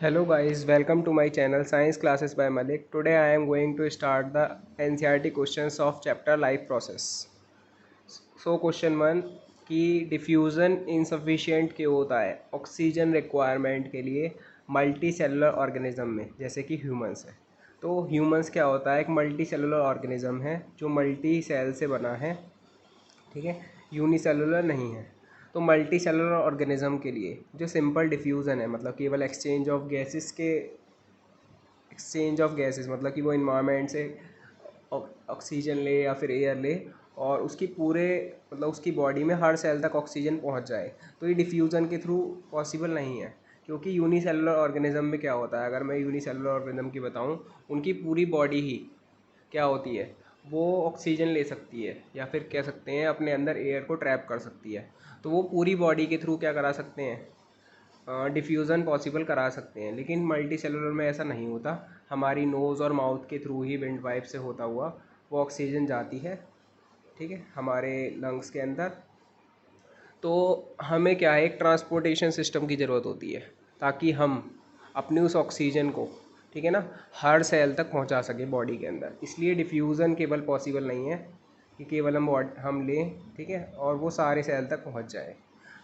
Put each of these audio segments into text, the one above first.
Hello guys, welcome to my channel Science Classes by Malik. Today I am going to start the NCERT questions of chapter Life Process. So question 1 कि diffusion insufficient क्यों होता है oxygen requirement के लिए multi cellular organism में, जैसे कि humans है। तो ह्यूमंस क्या होता है, एक मल्टी सेलुलर ऑर्गेनिज्म है जो मल्टी सेल से बना है, ठीक है, यूनिसेलुलर नहीं है। तो मल्टी सेलुलर ऑर्गेनिज्म के लिए जो सिंपल डिफ्यूज़न है, मतलब केवल एक्सचेंज ऑफ गैसेस, मतलब कि वो इन्वायरमेंट से ऑक्सीजन ले या फिर एयर ले और उसकी पूरे मतलब उसकी बॉडी में हर सेल तक ऑक्सीजन पहुंच जाए, तो ये डिफ्यूज़न के थ्रू पॉसिबल नहीं है। क्योंकि यूनिसेलुलर ऑर्गेनिज्म में क्या होता है, अगर मैं यूनिसेलुलर ऑर्गेनिज्म की बताऊं, उनकी पूरी बॉडी ही क्या होती है, वो ऑक्सीजन ले सकती है या फिर कह सकते हैं अपने अंदर एयर को ट्रैप कर सकती है। तो वो पूरी बॉडी के थ्रू क्या करा सकते हैं, डिफ्यूज़न पॉसिबल करा सकते हैं। लेकिन मल्टी सेलुलर में ऐसा नहीं होता, हमारी नोज़ और माउथ के थ्रू ही विंड पाइप से होता हुआ वो ऑक्सीजन जाती है, ठीक है, हमारे लंग्स के अंदर। तो हमें क्या है, एक ट्रांसपोर्टेशन सिस्टम की ज़रूरत होती है ताकि हम अपनी उस ऑक्सीजन को, ठीक है ना, हर सेल तक पहुंचा सके बॉडी के अंदर। इसलिए डिफ्यूज़न केवल पॉसिबल नहीं है कि केवल हम लें, ठीक है, और वो सारे सेल तक पहुंच जाए।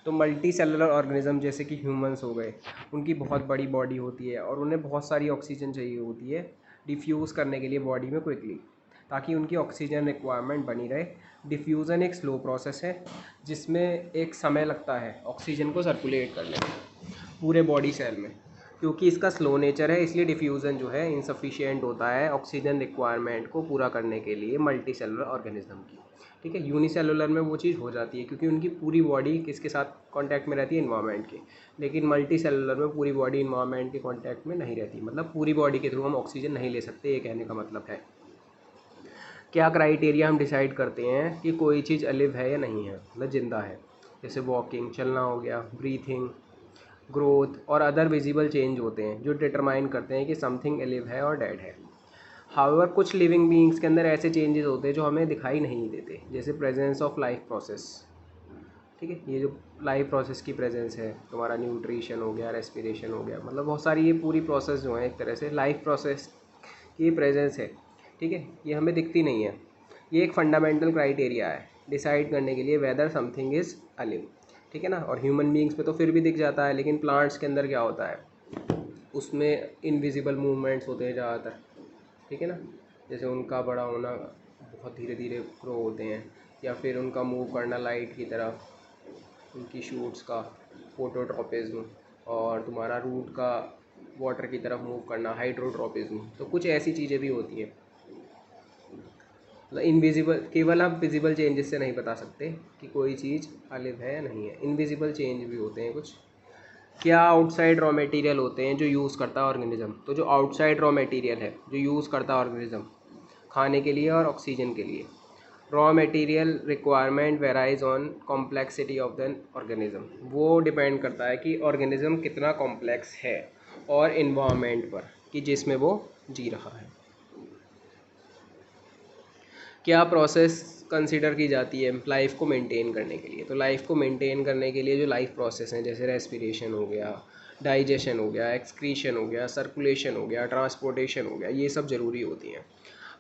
तो मल्टी सेलुलर ऑर्गेनिज्म जैसे कि ह्यूमंस हो गए, उनकी बहुत बड़ी बॉडी होती है और उन्हें बहुत सारी ऑक्सीजन चाहिए होती है डिफ्यूज़ करने के लिए बॉडी में क्विकली, ताकि उनकी ऑक्सीजन रिक्वायरमेंट बनी रहे। डिफ्यूज़न एक स्लो प्रोसेस है जिसमें एक समय लगता है ऑक्सीजन को सर्कुलेट करने में पूरे बॉडी सेल में। क्योंकि इसका स्लो नेचर है, इसलिए डिफ्यूज़न जो है इनसफिशिएंट होता है ऑक्सीजन रिक्वायरमेंट को पूरा करने के लिए मल्टी सेलुलर ऑर्गेनिज्म की, ठीक है। यूनिसेलुलर में वो चीज़ हो जाती है क्योंकि उनकी पूरी बॉडी किसके साथ कांटेक्ट में रहती है, इन्वायरमेंट के। लेकिन मल्टी सेलुलर में पूरी बॉडी इन्वायरमेंट के कांटेक्ट में नहीं रहती, मतलब पूरी बॉडी के थ्रू हम ऑक्सीजन नहीं ले सकते, ये कहने का मतलब है। क्या क्राइटेरिया हम डिसाइड करते हैं कि कोई चीज़ अलिव है या नहीं है, मतलब ज़िंदा है। जैसे वॉकिंग, चलना हो गया, ब्रीथिंग, ग्रोथ और अदर विजिबल चेंज होते हैं जो डिटरमाइन करते हैं कि समथिंग अलिव है और डेड है। हाउएवर कुछ लिविंग बीइंग्स के अंदर ऐसे चेंजेस होते हैं जो हमें दिखाई नहीं देते, जैसे प्रेजेंस ऑफ लाइफ प्रोसेस, ठीक है। ये जो लाइफ प्रोसेस की प्रेजेंस है, तुम्हारा न्यूट्रिशन हो गया, रेस्पिरेशन हो गया, मतलब बहुत सारी ये पूरी प्रोसेस जो है एक तरह से लाइफ प्रोसेस की प्रेजेंस है, ठीक है, ये हमें दिखती नहीं है। ये एक फंडामेंटल क्राइटेरिया है डिसाइड करने के लिए वेदर समथिंग इज़ अलिव, ठीक है ना। और ह्यूमन बीइंग्स पे तो फिर भी दिख जाता है, लेकिन प्लांट्स के अंदर क्या होता है, उसमें इनविजिबल मूवमेंट्स होते हैं ज़्यादातर, ठीक है ना। जैसे उनका बड़ा होना, बहुत धीरे धीरे ग्रो होते हैं, या फिर उनका मूव करना लाइट की तरफ, उनकी शूट्स का फोटोट्रॉपिज्म, और तुम्हारा रूट का वाटर की तरफ मूव करना हाइड्रोट्रॉपिज्म। तो कुछ ऐसी चीज़ें भी होती हैं, मतलब इनविजिबल, केवल आप विजिबल चेंजेस से नहीं बता सकते कि कोई चीज़ अलिव है या नहीं है, इनविजिबल चेंज भी होते हैं कुछ। क्या आउटसाइड रॉ मटेरियल होते हैं जो यूज़ करता है ऑर्गेनिज्म। तो जो आउटसाइड रॉ मटेरियल है जो यूज़ करता है ऑर्गेनिज्म खाने के लिए और ऑक्सीजन के लिए, raw material requirement varies on complexity of the organism. वो डिपेंड करता है कि ऑर्गेनिज्म कितना कॉम्प्लेक्स है और इन्वायरमेंट पर कि जिसमें वो जी रहा है। क्या प्रोसेस कंसिडर की जाती है लाइफ को मेंटेन करने के लिए। तो लाइफ को मेंटेन करने के लिए जो लाइफ प्रोसेस हैं, जैसे रेस्पिरेशन हो गया, डाइजेशन हो गया, एक्सक्रीशन हो गया, सर्कुलेशन हो गया, ट्रांसपोर्टेशन हो गया, ये सब ज़रूरी होती हैं।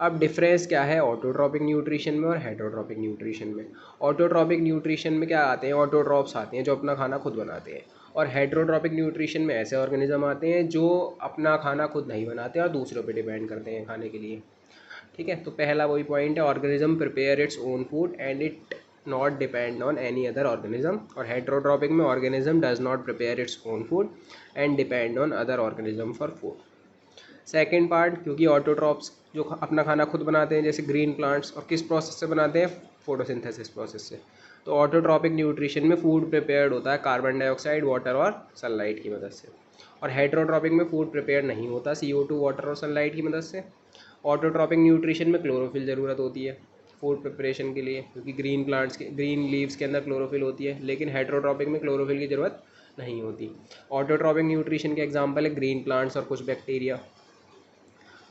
अब डिफरेंस क्या है ऑटोट्रॉपिक न्यूट्रिशन में और हेटरोट्रॉपिक न्यूट्रिशन में। ऑटोट्रॉपिक न्यूट्रिशन में क्या आते हैं, ऑटोट्रॉप्स आते हैं जो अपना खाना खुद बनाते हैं, और हेटरोट्रॉपिक न्यूट्रिशन में ऐसे ऑर्गेनिज्म आते हैं जो अपना खाना खुद नहीं बनाते और दूसरों पे डिपेंड करते हैं खाने के लिए, ठीक है। तो पहला वही पॉइंट है, organism prepare its own food and it not depend on any other organism. और हेटरोट्रॉपिक में organism does not prepare its own food and depend on other organism for food. Second part, क्योंकि autotrophs जो अपना खाना खुद बनाते हैं जैसे ग्रीन प्लांट्स, और किस प्रोसेस से बनाते हैं, फोटोसिंथेसिस प्रोसेस से। तो ऑटोट्रॉपिक न्यूट्रिशन में फूड प्रिपेयर्ड होता है कार्बन डाइऑक्साइड, वाटर और सनलाइट की मदद से। और हेटरोट्रॉपिक में फूड प्रिपेयर नहीं होता CO2, वाटर और सनलाइट की मदद से। ऑटोट्रॉपिक न्यूट्रिशन में क्लोरोफिल ज़रूरत होती है फूड प्रिपरेशन के लिए, क्योंकि ग्रीन लीव्स के अंदर क्लोरोफिल होती है, लेकिन हेटरोट्रॉपिक में क्लोरोफिल की ज़रूरत नहीं होती। ऑटोट्रॉपिक न्यूट्रिशन के एग्जांपल है ग्रीन प्लांट्स और कुछ बैक्टीरिया,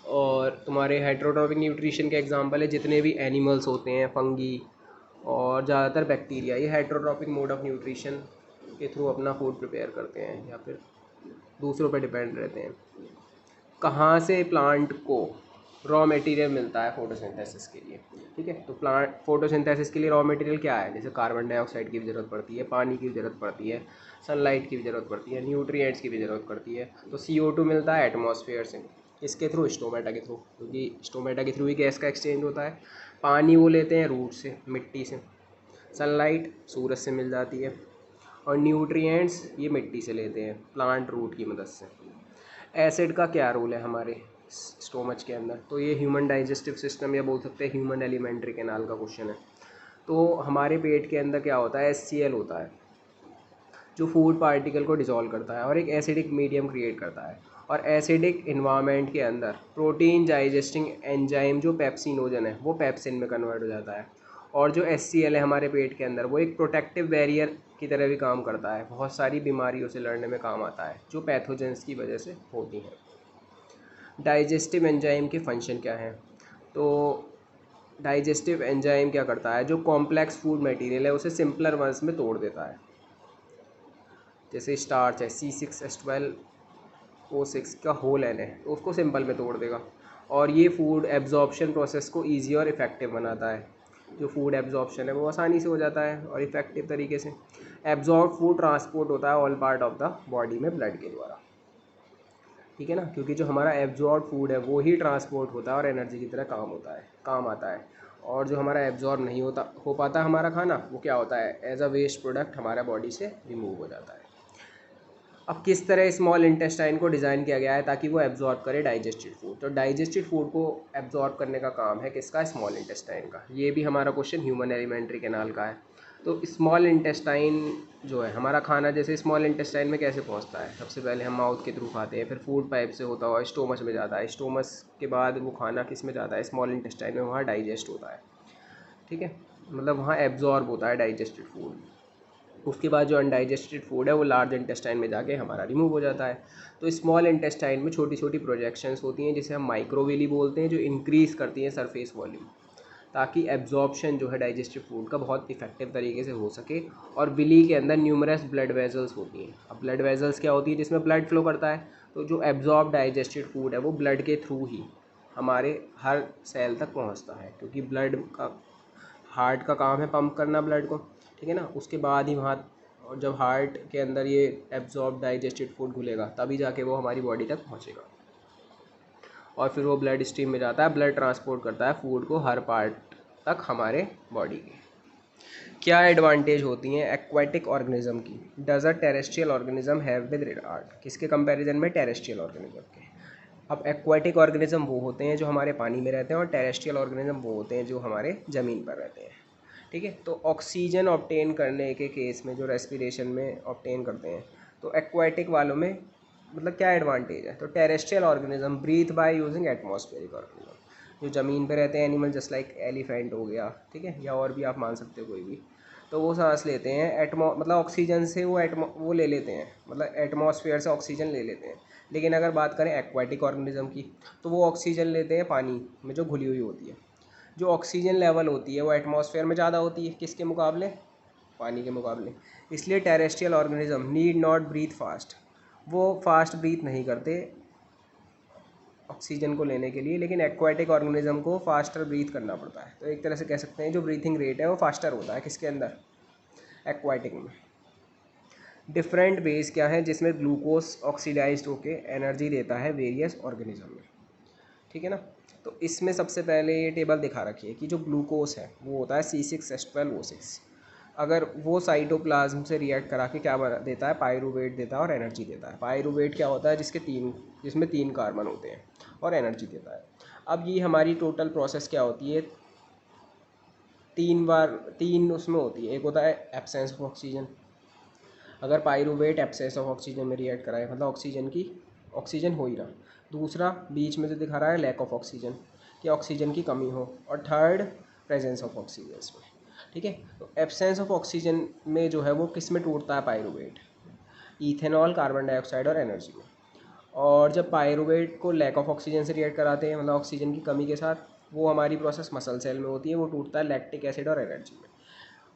और तुम्हारे हेटरोट्रॉपिक न्यूट्रिशन के एग्जांपल है जितने भी एनिमल्स होते हैं, फंगी और ज़्यादातर बैक्टीरिया। ये हेटरोट्रॉपिक मोड ऑफ न्यूट्रिशन के थ्रू अपना फूड प्रिपेयर करते हैं या फिर दूसरों पर डिपेंड रहते हैं। कहाँ से प्लांट को रॉ मटेरियल मिलता है फोटोसिंथेसिस के लिए, ठीक है। तो प्लांट फोटोसिंथेसिस के लिए रॉ मटेरियल क्या है, जैसे कार्बन डाइऑक्साइड की भी ज़रूरत पड़ती है, पानी की भी ज़रूरत पड़ती है, सनलाइट की भी ज़रूरत पड़ती है, न्यूट्रिएंट्स की भी ज़रूरत पड़ती है। तो CO2 मिलता है एटमॉस्फेयर से, इसके थ्रू, स्टोमेटा के थ्रू, क्योंकि स्टोमेटा के थ्रू ही गैस का एक्सचेंज होता है। पानी वो लेते हैं रूट से, मिट्टी से। सनलाइट सूरज से मिल जाती है। और न्यूट्रिएंट्स ये मिट्टी से लेते हैं प्लांट रूट की मदद से। एसिड का क्या रोल है हमारे स्टोमच के अंदर, तो ये ह्यूमन डाइजेस्टिव सिस्टम या बोल सकते हैं ह्यूमन एलिमेंट्री कैनाल का क्वेश्चन है। तो हमारे पेट के अंदर क्या होता है, HCl होता है जो फूड पार्टिकल को डिसॉल्व करता है और एक एसिडिक मीडियम क्रिएट करता है। और एसिडिक इन्वायरमेंट के अंदर प्रोटीन डाइजेस्टिंग एंजाइम जो पेप्सिनोजन है वो पेप्सिन में कन्वर्ट हो जाता है। और जो HCl है हमारे पेट के अंदर वो एक प्रोटेक्टिव बैरियर की तरह भी काम करता है, बहुत सारी बीमारियों से लड़ने में काम आता है जो पैथोजेंस की वजह से होती हैं। डाइजेस्टिव एंजाइम के फंक्शन क्या हैं, तो डाइजेस्टिव एंजाइम क्या करता है, जो कॉम्प्लेक्स फूड मटेरियल है उसे सिंपलर वंस में तोड़ देता है। जैसे स्टार्च है C6H12O6 का होल N है तो उसको सिंपल में तोड़ देगा। और ये फूड एब्जॉर्प्शन प्रोसेस को ईजी और इफ़ेक्टिव बनाता है। जो फूड एब्जॉर्प्शन है वो आसानी से हो जाता है और इफ़ेक्टिव तरीके से। एब्जॉर्ब फूड ट्रांसपोर्ट होता है all part of the body में ब्लड के द्वारा, ठीक है ना, क्योंकि जो हमारा एब्जॉर्ब फूड है वो ही ट्रांसपोर्ट होता है और एनर्जी की तरह काम आता है। और जो हमारा एब्जॉर्ब नहीं हो पाता हमारा खाना, वो क्या होता है, एज अ वेस्ट प्रोडक्ट हमारा बॉडी से रिमूव हो जाता है। अब किस तरह स्मॉल इंटेस्टाइन को डिज़ाइन किया गया है ताकि वो एब्जॉर्ब करे डाइजेस्टेड फूड, तो डाइजेस्टेड फूड को एब्जॉर्ब करने का काम है किसका, स्मॉल इंटेस्टाइन का। ये भी हमारा क्वेश्चन ह्यूमन एलिमेंट्री कैनाल का है। तो स्मॉल इंटेस्टाइन जो है हमारा खाना, जैसे स्मॉल इंटेस्टाइन में कैसे पहुंचता है, सबसे पहले हम माउथ के थ्रू खाते हैं, फिर फूड पाइप से होता हुआ स्टोमच में जाता है, स्टोमच के बाद वो खाना किस में जाता है, स्मॉल इंटेस्टाइन में, वहाँ डाइजेस्ट होता है, ठीक है, मतलब वहाँ एब्जॉर्ब होता है डाइजेस्टेड फूड। उसके बाद जो अनडाइजेस्टेड फूड है वो लार्ज इंटेस्टाइन में जाके हमारा रिमूव हो जाता है। तो स्मॉल इंटेस्टाइन में छोटी छोटी प्रोजेक्शंस होती हैं जिसे हम माइक्रोविली बोलते हैं, जो इंक्रीज़ करती हैं सरफेस वॉल्यूम, ताकि एब्जॉर्प्शन जो है डाइजेस्टिव फूड का बहुत इफेक्टिव तरीके से हो सके। और विली के अंदर न्यूमरस ब्लड वेजल्स होती हैं। अब ब्लड वेजल्स क्या होती है, जिसमें ब्लड फ्लो करता है। तो जो एब्जॉर्ब डाइजेस्टेड फूड है वो ब्लड के थ्रू ही हमारे हर सेल तक पहुंचता है, क्योंकि ब्लड का, हार्ट का काम है पंप करना ब्लड को, ठीक है ना। उसके बाद ही वहाँ, और जब हार्ट के अंदर ये एब्जॉर्ब डाइजेस्टेड फूड घुलेगा तभी जाके वो हमारी बॉडी तक पहुँचेगा। और फिर वो ब्लड स्ट्रीम में जाता है, ब्लड ट्रांसपोर्ट करता है फूड को हर पार्ट तक हमारे बॉडी के। क्या एडवांटेज होती हैं एक्वाटिक ऑर्गेनिज्म की, does a terrestrial organism have with regard, किसके कंपैरिजन में, टेरेस्ट्रियल ऑर्गेनिज्म के। अब एक्वाटिक ऑर्गेनिज्म वो होते हैं जो हमारे पानी में रहते हैं, और टेरेस्ट्रियल ऑर्गेनिज्म वो होते हैं जो हमारे ज़मीन पर रहते हैं, ठीक है। तो ऑक्सीजन ऑब्टेन करने के केस में, जो रेस्पिरेशन में ऑब्टेन करते हैं, तो एक्वाटिक वालों में मतलब क्या एडवांटेज है, तो terrestrial organism breathe by using atmospheric organism, जो ज़मीन पे रहते हैं एनिमल, जस्ट लाइक एलिफेंट हो गया, ठीक है, या और भी आप मान सकते हो कोई भी, तो वो सांस लेते हैं मतलब ऑक्सीजन से वो ले लेते हैं, मतलब एटमॉस्फेयर से ऑक्सीजन ले लेते हैं। लेकिन अगर बात करें एक्वाटिक ऑर्गेनिज्म की, तो वो ऑक्सीजन लेते हैं पानी में जो घुली हुई होती है। जो ऑक्सीजन लेवल होती है वो एटमॉस्फेयर में ज़्यादा होती है, किसके मुकाबले, पानी के मुकाबले। इसलिए terrestrial organism need not breathe fast, वो फास्ट ब्रीथ नहीं करते ऑक्सीजन को लेने के लिए, लेकिन एक्वाटिक ऑर्गेनिज्म को फास्टर ब्रीथ करना पड़ता है। तो एक तरह से कह सकते हैं जो ब्रीथिंग रेट है वो फास्टर होता है किसके अंदर, एक्वाटिक में। डिफरेंट वेज क्या है जिसमें ग्लूकोज ऑक्सीडाइज्ड होके एनर्जी देता है वेरियस ऑर्गेनिज्म में, ठीक है ना। तो इसमें सबसे पहले ये टेबल दिखा रखी है कि जो ग्लूकोज है वो होता है C6H12O6। अगर वो साइटोप्लाज्म से रिएक्ट करा के क्या बना देता है, पायरूवेट देता है और एनर्जी देता है। पायरूवेट क्या होता है, जिसमें 3 कार्बन होते हैं और एनर्जी देता है। अब ये हमारी टोटल प्रोसेस क्या होती है, 3 उसमें होती है। एक होता है एब्सेंस ऑफ ऑक्सीजन, अगर पायरूवेट एब्सेंस ऑफ ऑक्सीजन में रिएक्ट कराए, मतलब ऑक्सीजन हो ही रहा। दूसरा बीच में जो दिखा रहा है लैक ऑफ ऑक्सीजन, कि ऑक्सीजन की कमी हो। और थर्ड प्रेजेंस ऑफ ऑक्सीजन में, ठीक है। तो एब्सेंस ऑफ ऑक्सीजन में जो है वो किस में टूटता है, पायरूवेट, इथेनॉल, कार्बन डाइऑक्साइड और एनर्जी में। और जब पायरूवेट को लैक ऑफ ऑक्सीजन से रिएक्ट कराते हैं, मतलब ऑक्सीजन की कमी के साथ, वो हमारी प्रोसेस मसल सेल में होती है, वो टूटता है लैक्टिक एसिड और एनर्जी में।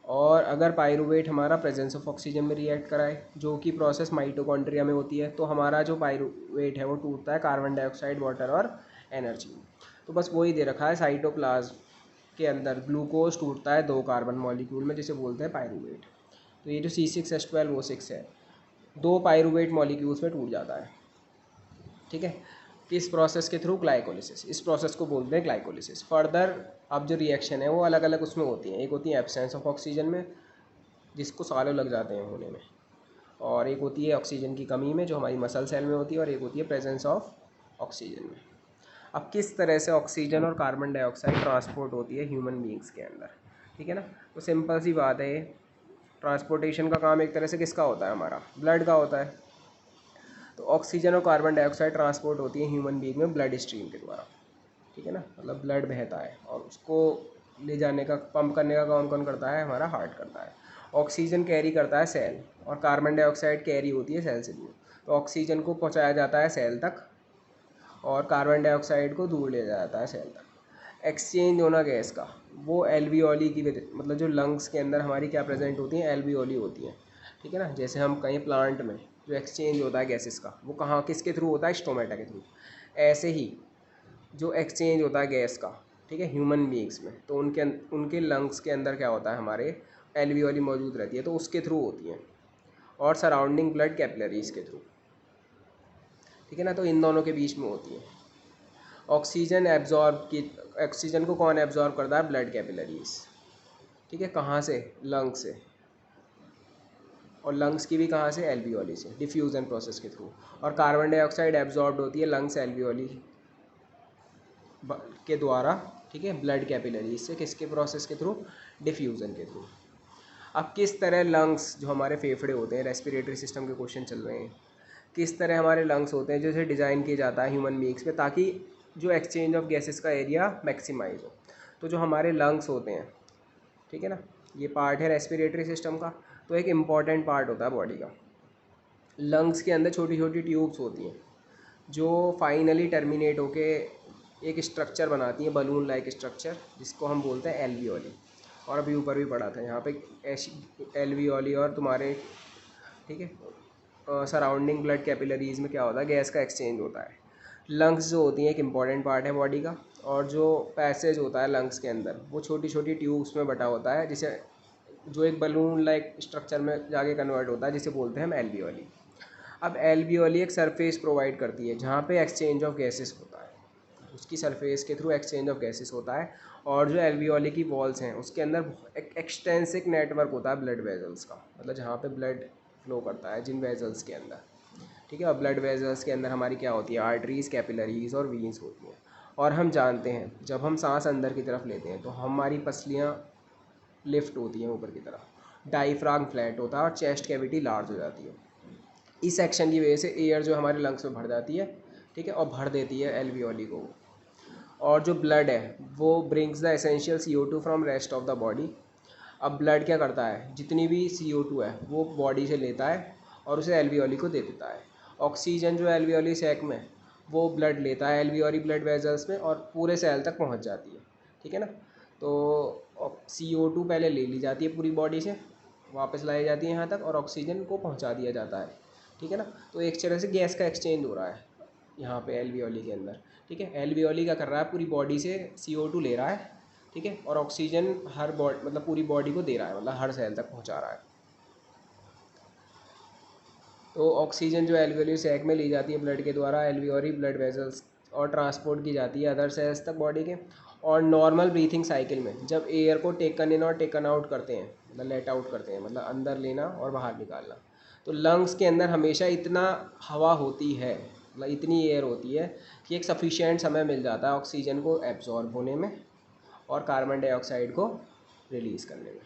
और अगर पायरूवेट हमारा प्रेजेंस ऑफ ऑक्सीजन में रिएक्ट कराए, जो कि प्रोसेस माइटोकॉन्ड्रिया में होती है, तो हमारा जो पायरूवेट है वो टूटता है कार्बन डाइऑक्साइड, वाटर और एनर्जी। तो बस वही दे रखा है, साइटोप्लाज्म के अंदर ग्लूकोज टूटता है 2 कार्बन मॉलिक्यूल में, जिसे बोलते हैं पायरूवेट। तो ये जो C6H12O6 है 2 पायरूवेट मॉलिक्यूल्स में टूट जाता है, ठीक है। किस प्रोसेस के थ्रू? ग्लाइकोलिसिस। इस प्रोसेस को बोलते हैं ग्लाइकोलिसिस। फर्दर अब जो रिएक्शन है वो अलग अलग उसमें होती हैं। एक होती है एब्सेंस ऑफ ऑक्सीजन में, जिसको सालों लग जाते हैं होने में, और एक होती है ऑक्सीजन की कमी में, जो हमारी मसल सेल में होती है, और एक होती है प्रेजेंस ऑफ ऑक्सीजन में। अब किस तरह से ऑक्सीजन और कार्बन डाइऑक्साइड ट्रांसपोर्ट होती है ह्यूमन बींग्स के अंदर, ठीक है ना। तो सिंपल सी बात है, ट्रांसपोर्टेशन का काम एक तरह से किसका होता है? हमारा ब्लड का होता है। तो ऑक्सीजन और कार्बन डाइऑक्साइड ट्रांसपोर्ट होती है ह्यूमन बींग में ब्लड स्ट्रीम के द्वारा, ठीक है ना। मतलब ब्लड बहता है और उसको ले जाने का, पंप करने का काम कौन करता है? हमारा हार्ट करता है। ऑक्सीजन कैरी करता है सेल, और कार्बन डाइऑक्साइड कैरी होती है सेल से दूर। तो ऑक्सीजन को पहुंचाया जाता है सेल तक, और कार्बन डाइऑक्साइड को दूर ले जाया जाता है सेल तक। एक्सचेंज होना गैस का, वो एल्वियोली की वजह, मतलब जो लंग्स के अंदर हमारी क्या प्रेजेंट होती हैं? एल्वियोली होती हैं, ठीक है ना। जैसे हम कहीं प्लांट में जो एक्सचेंज होता है गैसेस का, वो कहाँ किसके थ्रू होता है? स्टोमेटा के थ्रू। ऐसे ही जो एक्सचेंज होता है गैस का, ठीक है, ह्यूमन बींग्स में, तो उनके लंग्स के अंदर क्या होता है? हमारे एल्वियोली मौजूद रहती है, तो उसके थ्रू होती हैं, और सराउंडिंग ब्लड कैपिलरीज के थ्रू, ठीक है ना। तो इन दोनों के बीच में होती है। ऑक्सीजन एब्जॉर्ब की, ऑक्सीजन को कौन एब्जॉर्ब करता है? ब्लड कैपिलरीज, ठीक है। कहाँ से? लंग्स से, और लंग्स की भी कहाँ से? एल्वियोली से, डिफ्यूजन प्रोसेस के थ्रू। और कार्बन डाइऑक्साइड एब्जॉर्ब होती है लंग्स एल्वियोली के द्वारा, ठीक है, ब्लड कैपिलरीज से। किसके प्रोसेस के थ्रू? डिफ्यूज़न के थ्रू। अब किस तरह लंग्स, जो हमारे फेफड़े होते हैं, रेस्पिरेटरी सिस्टम के क्वेश्चन चल रहे हैं, किस तरह हमारे लंग्स होते हैं, जैसे डिज़ाइन किया जाता है ह्यूमन बींग्स में, ताकि जो एक्सचेंज ऑफ गैसेस का एरिया मैक्सिमाइज हो। तो जो हमारे लंग्स होते हैं, ठीक है ना, ये पार्ट है रेस्पिरेटरी सिस्टम का, तो एक इम्पॉर्टेंट पार्ट होता है बॉडी का। लंग्स के अंदर छोटी छोटी ट्यूब्स होती हैं, जो फाइनली टर्मिनेट होके एक स्ट्रक्चर बनाती हैं, बलून लाइक स्ट्रक्चर, जिसको हम बोलते हैं एल्वियोली। और अभी ऊपर भी पढ़ा था यहाँ पे एल्वियोली और तुम्हारे, ठीक है, सराउंडिंग ब्लड कैपिलरीज में क्या होता है? गैस का एक्सचेंज होता है। लंग्स जो होती हैं एक इम्पॉर्टेंट पार्ट है बॉडी का, और जो पैसेज होता है लंग्स के अंदर, वो छोटी छोटी ट्यूब्स में बटा होता है, जिसे, जो एक बलून लाइक स्ट्रक्चर में जाके कन्वर्ट होता है, जिसे बोलते हैं हम एल्वियोली। अब एल्वियोली एक सरफेस प्रोवाइड करती है जहाँ पे एक्सचेंज ऑफ गैसेस होता है, उसकी सरफेस के थ्रू एक्सचेंज ऑफ गैसेस होता है। और जो एल्वियोली की वॉल्स हैं उसके अंदर एक एक्सटेंसिव नेटवर्क होता है ब्लड वेजल्स का, मतलब जहाँ पे ब्लड फ्लो करता है जिन वेजल्स के अंदर, ठीक है। और ब्लड वेजल्स के अंदर हमारी क्या होती है? आर्टरीज, कैपिलरीज और वीन्स होती हैं। और हम जानते हैं जब हम सांस अंदर की तरफ लेते हैं तो हमारी पसलियाँ लिफ्ट होती हैं ऊपर की तरफ, डायफ्राम फ्लैट होता है, और चेस्ट कैविटी लार्ज हो जाती है। इस एक्शन की वजह से एयर जो हमारे लंग्स में भर जाती है, ठीक है, और भर देती है एल्वियोली को। और जो ब्लड है वो brings the essential CO2 from rest of the body. अब ब्लड क्या करता है? जितनी भी CO2 है वो बॉडी से लेता है और उसे एल्वियोली को दे देता है। ऑक्सीजन जो एल्वियोली सैक में, वो ब्लड लेता है एल्वियोली ब्लड वेजल्स में और पूरे सेल तक पहुंच जाती है, ठीक है ना। तो CO2 पहले ले ली जाती है पूरी बॉडी से, वापस लाई जाती है यहाँ तक, और ऑक्सीजन को पहुँचा दिया जाता है, ठीक है ना। तो एक तरह से गैस का एक्सचेंज हो रहा है यहाँ पे एल्वियोली के अंदर, ठीक है। एल्वियोली क्या कर रहा है? पूरी बॉडी से CO2 ले रहा है, ठीक है, और ऑक्सीजन हर बॉडी, मतलब पूरी बॉडी को दे रहा है, मतलब हर सेल तक पहुँचा रहा है। तो ऑक्सीजन जो एल्वियोली सैक में ली जाती है ब्लड के द्वारा, एल्वियोली ब्लड वेजल्स, और ट्रांसपोर्ट की जाती है अदर सेल्स तक बॉडी के। और नॉर्मल ब्रीथिंग साइकिल में जब एयर को टेकन इन और टेकन आउट करते हैं, मतलब लेट आउट करते हैं, मतलब अंदर लेना और बाहर निकालना, तो लंग्स के अंदर हमेशा इतना हवा होती है, मतलब इतनी एयर होती है कि एक सफिशिएंट समय मिल जाता है ऑक्सीजन को एब्जॉर्ब होने में और कार्बन डाइऑक्साइड को रिलीज़ करने में,